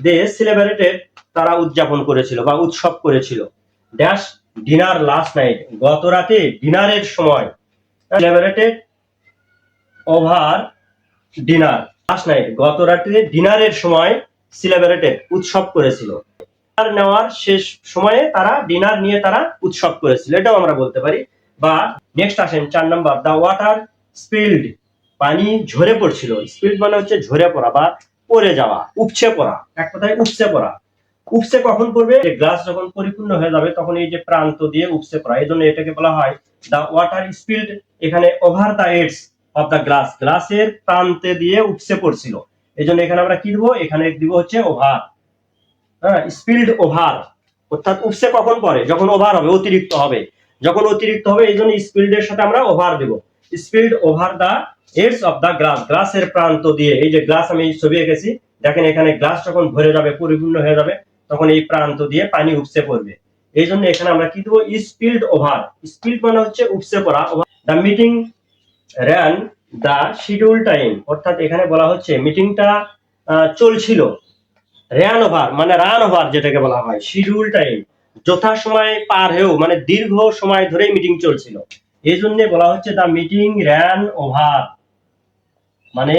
দে celebrated, তারা উদযাপন করেছিল বা উৎসব করেছিল। ড্যাশ ডিনার লাস্ট নাইট, গত রাতে ডিনারের সময়। Celebrated over dinner last night, গত রাতে ডিনারের সময় সেলিব্রেটেড উৎসব করেছিল। ডিনার নেওয়ার শেষ সময়ে তারা ডিনার নিয়ে তারা উৎসব করেছিল, এটাও আমরা বলতে পারি। বা নেক্সট আসেন 4 নাম্বার, দা ওয়াটার স্পিল্ড, পানি ঝরে পড়ছিল। স্পিল্ড মানে হচ্ছে ঝরে পড়া বা পড়ে যাওয়া, উপচে পড়া, এক কথায় উপচে পড়া। উপচে কখন পড়বে? গ্লাস যখন পরিপূর্ণ হয়ে যাবে তখন এই যে প্রান্ত দিয়ে উপচে পড়া, এই জন্য এটাকে বলা হয় দা ওয়াটার স্পিল্ড। এখানে over the edge of the glass, গ্লাসের প্রান্তে দিয়ে উপচে পড়ছিল, এই জন্য এখানে আমরা কি দিব? এখানে দিব হচ্ছে ওভার। হ্যাঁ, স্পিল্ড ওভার, অর্থাৎ উপচে কখন পড়ে? যখন ওভার হবে, অতিরিক্ত হবে। যখন অতিরিক্ত হবে এই জন্য স্পিল্ডের সাথে আমরা ওভার দেব। Spilled over the edge of the glass, গ্লাসের প্রান্ত দিয়ে। এই যে গ্লাস আমি ছবি এঁকেছি, দেখেন এখানে গ্লাস যখন ভরে যাবে, পরিপূর্ণ হয়ে যাবে, তখন এই প্রান্ত দিয়ে পানি উপচে পড়বে। এই জন্য এখানে আমরা কি দেবো? Spelled over. স্পিল্ড মানে হচ্ছে উপচে পড়া। The meeting ran the schedule time, অর্থাৎ এখানে বলা হচ্ছে মিটিংটা চলছিল। ran ওভার মানে রান ওভার যেটাকে বলা হয়, শিডিউল টাইম যথা সময় পার হয়েও, মানে দীর্ঘ সময় ধরে মিটিং চলছিল, এই জন্য বলা হচ্ছে দা মিটিং ran ওভার। মানে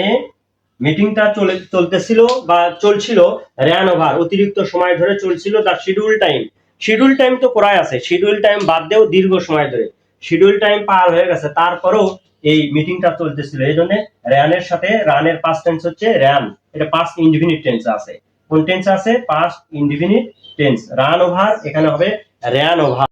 মিটিংটা চলতেছিল বা চলছিল, ran ওভার অতিরিক্ত সময় ধরে চলছিল। দা শিডিউল টাইম, শিডিউল টাইম তো করাই আছে, শিডিউল টাইম বাদ দিয়েও দীর্ঘ সময় ধরে, শিডিউল টাইম পার হয়ে গেছে তারপরেও এই মিটিংটা চলতেছিল, এই জন্য ran-এর সাথে রানের পাস্ট টেন্স হচ্ছে ran, এটা পাস্ট ইনডিফিনিট টেন্স আছে। কোন টেন্স আছে? Past indefinite tense. Run over এখানে হবে ran ওভার।